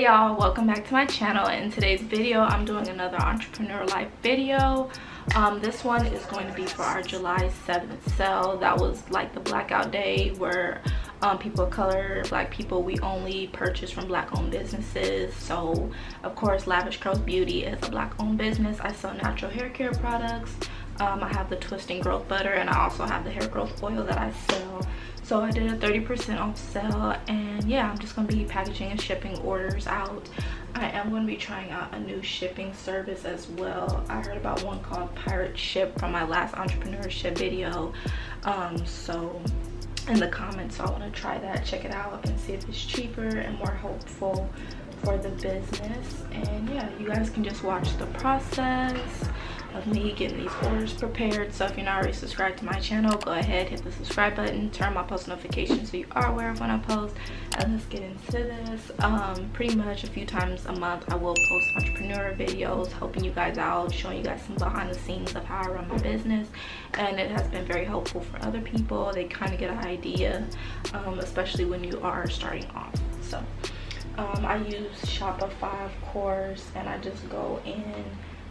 Hey y'all, welcome back to my channel. In today's video I'm doing another entrepreneur life video. This one is going to be for our July 7th sale. That was like the blackout day where people of color, black people, we only purchase from black owned businesses. So of course Lavish Curls Beauty is a black owned business. I sell natural hair care products. I have the twisting growth butter, and I also have the hair growth oil that I sell. So I did a 30% off sale, and yeah, I'm just going to be packaging and shipping orders out. I am going to be trying out a new shipping service as well. I heard about one called Pirate Ship from my last entrepreneurship video. So in the comments, so I want to try that, check it out, and see if it's cheaper and more hopeful for the business. And yeah, you guys can just watch the process of me getting these orders prepared. So if you're not already subscribed to my channel, go ahead, hit the subscribe button, turn on my post notifications so you are aware of when I post. And let's get into this. Pretty much a few times a month I will post entrepreneur videos, helping you guys out, showing you guys some behind the scenes of how I run my business. And it has been very helpful for other people. They kind of get an idea, especially when you are starting off. So I use Shopify, of course, and I just go in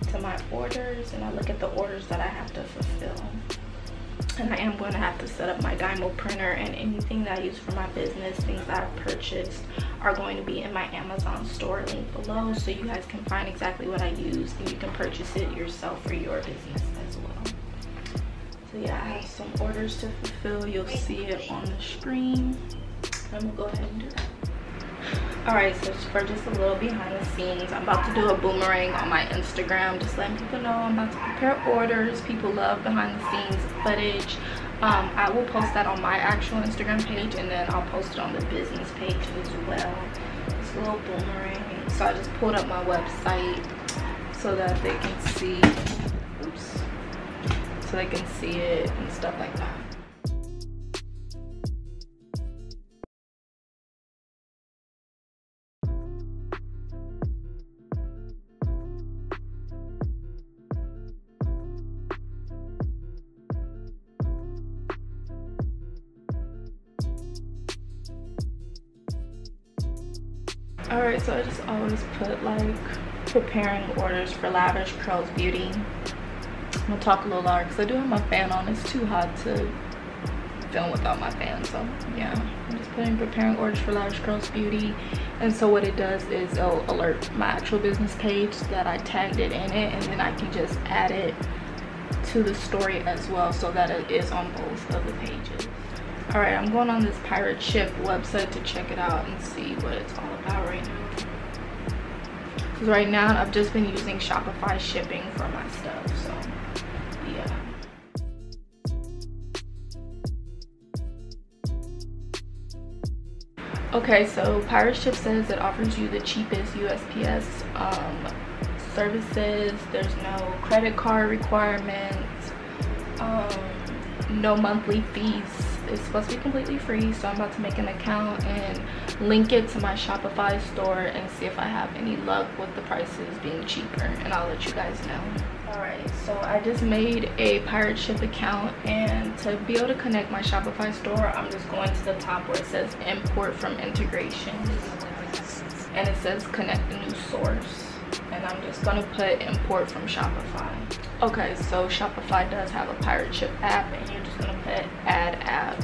to my orders and I look at the orders that I have to fulfill. And I am going to have to set up my Dymo printer, and anything that I use for my business, things that I've purchased, are going to be in my Amazon store link below, so you guys can find exactly what I use and you can purchase it yourself for your business as well. So yeah, I have some orders to fulfill. You'll see it on the screen. I'm gonna go ahead and do that. Alright, so for just a little behind the scenes, I'm about to do a boomerang on my Instagram, just letting people know I'm about to prepare orders. People love behind the scenes footage. I will post that on my actual Instagram page, and then I'll post it on the business page as well. It's a little boomerang. So I just pulled up my website so that they can see, oops, so they can see it and stuff like that. Alright, so I just always put like preparing orders for Lavish Curls Beauty. I'm gonna talk a little louder because I do have my fan on. It's too hot to film without my fan, so yeah, I'm just putting preparing orders for Lavish Curls Beauty. And so what it does is it'll alert my actual business page that I tagged it in it, and then I can just add it to the story as well so that it is on both of the pages. Alright, I'm going on this Pirate Ship website to check it out and see what it's all about right now. Because right now I've just been using Shopify shipping for my stuff, so yeah. Okay, so Pirate Ship says it offers you the cheapest USPS services. There's no credit card requirements, no monthly fees. It's supposed to be completely free, so I'm about to make an account and link it to my Shopify store and see if I have any luck with the prices being cheaper, and I'll let you guys know. Alright, so I just made a Pirate Ship account, and to be able to connect my Shopify store, I'm just going to the top where it says import from integrations, and it says connect a new source, and I'm just gonna put import from Shopify. Okay, so Shopify does have a Pirate Ship app, and you're just gonna put add app.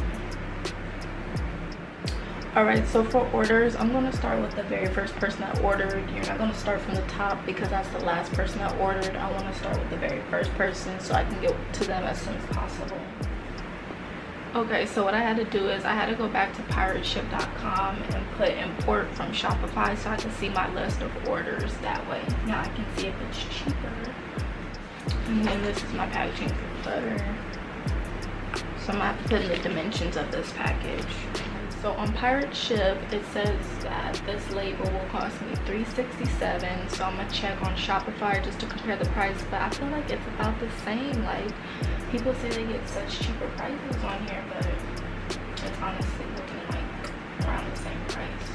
Alright, so for orders, I'm gonna start with the very first person that ordered. You're not gonna start from the top because that's the last person that ordered. I wanna start with the very first person so I can get to them as soon as possible. Okay, so what I had to do is I had to go back to pirateship.com and put import from Shopify so I could see my list of orders that way. Now I can see if it's cheaper. And then this is my packaging for butter. So I'm gonna have to put in the dimensions of this package. So on Pirate Ship, it says that this label will cost me $3.67. So I'm gonna check on Shopify just to compare the price, but I feel like it's about the same. Like, people say they get such cheaper prices on here, but it's honestly looking like around the same price.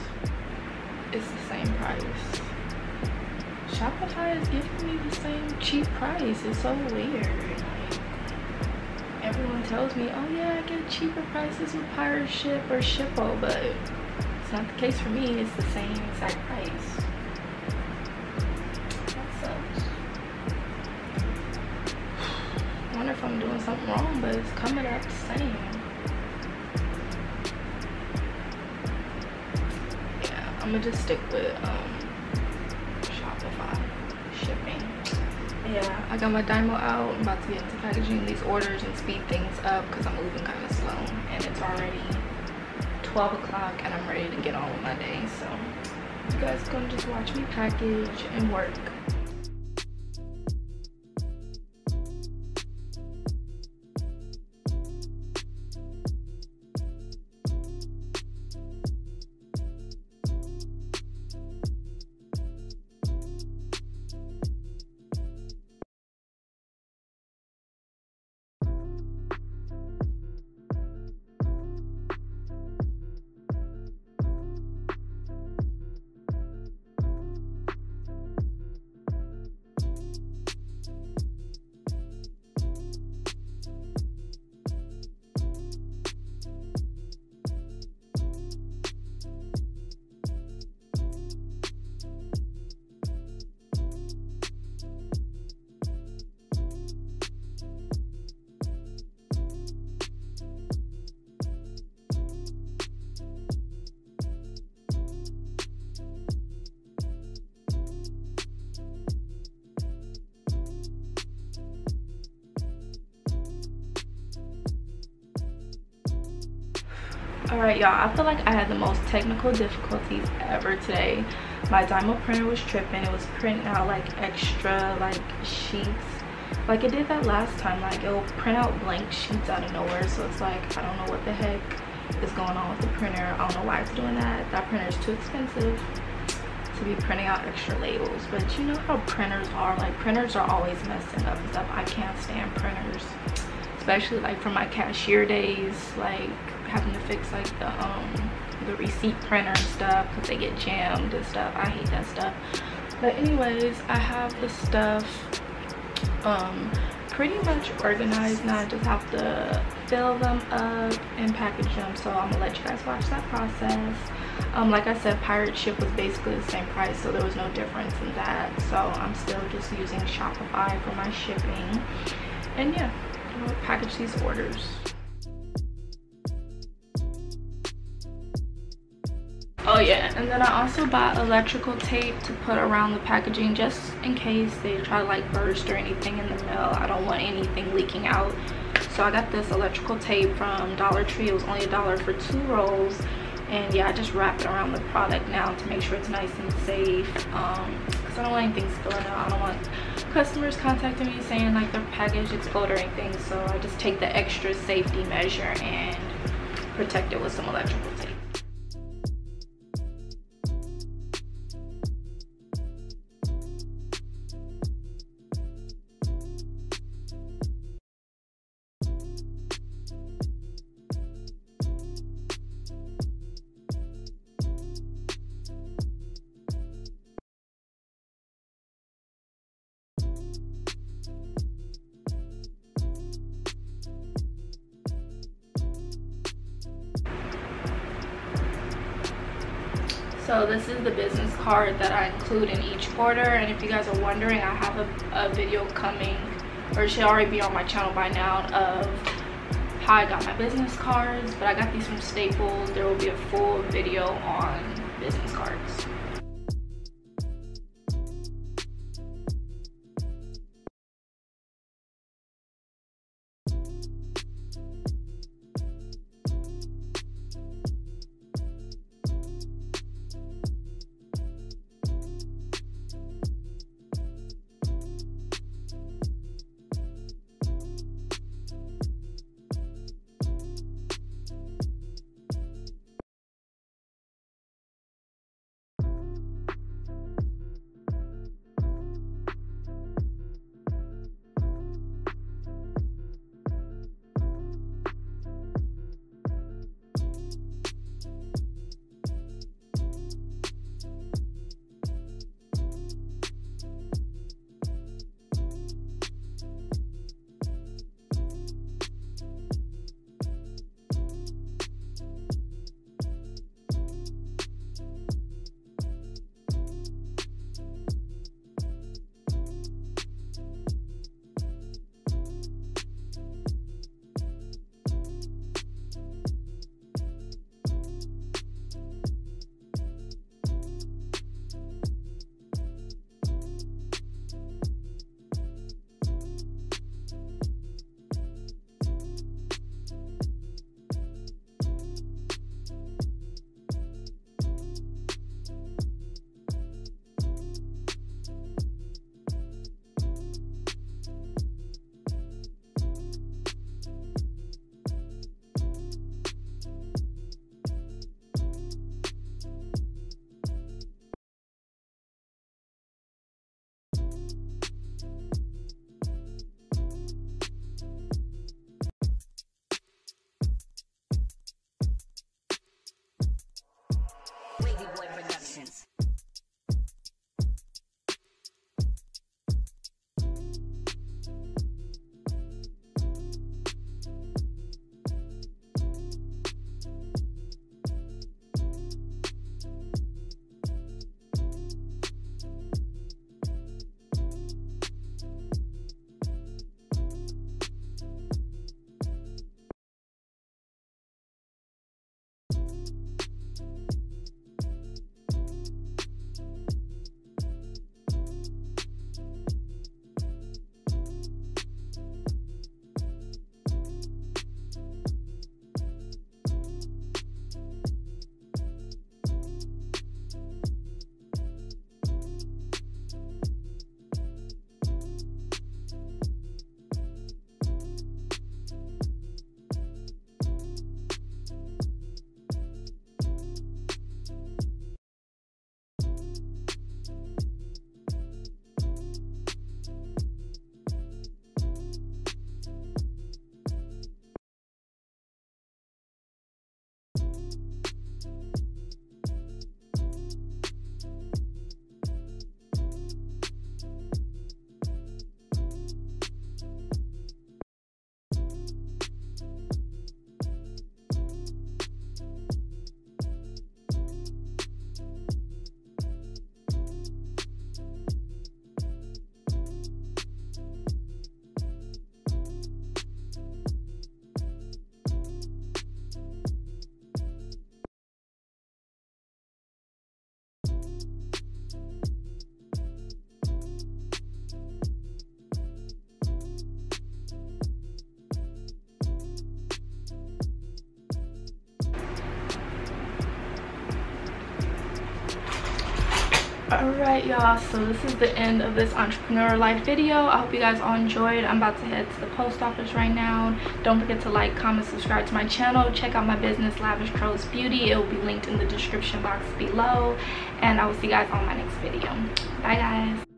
It's the same price. Shopify is giving me the same cheap price. It's so weird. Like, everyone tells me, oh yeah, I get cheaper prices with Pirate Ship or Shippo, but it's not the case for me. It's the same exact price. wonder if I'm doing something wrong, but it's coming up the same. Yeah, I'm gonna just stick with Shopify shipping. Yeah, I got my Dymo out. I'm about to get into packaging these orders and speed things up because I'm moving kind of slow, and it's already 12 o'clock and I'm ready to get on with my day. So you guys gonna just watch me package and work. Alright y'all, I feel like I had the most technical difficulties ever today. My Dymo printer was tripping. It was printing out like extra like sheets. Like it did that last time. Like it'll print out blank sheets out of nowhere. So it's like, I don't know what the heck is going on with the printer. I don't know why it's doing that. That printer is too expensive to be printing out extra labels. But you know how printers are. Like printers are always messing up and stuff. I can't stand printers. Especially like from my cashier days, like having to fix like the receipt printer and stuff because they get jammed and stuff. I hate that stuff. But anyways, I have the stuff pretty much organized now. I just have to fill them up and package them. So I'm gonna let you guys watch that process. Like I said, pirate ship was basically the same price, so there was no difference in that. So I'm still just using Shopify for my shipping. And yeah, I'll package these orders. Oh yeah, and then I also bought electrical tape to put around the packaging just in case they try to like burst or anything in the mail. I don't want anything leaking out. So I got this electrical tape from Dollar Tree. It was only $1 for 2 rolls. And yeah, I just wrap it around the product now to make sure it's nice and safe. Because I don't want anything spilling out. I don't want customers contacting me saying like their package exploded or anything. So I just take the extra safety measure and protect it with some electrical tape. So this is the business card that I include in each order, and if you guys are wondering, I have a video coming, or it should already be on my channel by now, of how I got my business cards. But I got these from Staples. There will be a full video on business cards. Alright y'all, so this is the end of this entrepreneur life video. I hope you guys all enjoyed. I'm about to head to the post office right now. Don't forget to like, comment, subscribe to my channel. Check out my business, Lavish Curls Beauty. It will be linked in the description box below, and I will see you guys on my next video. Bye guys.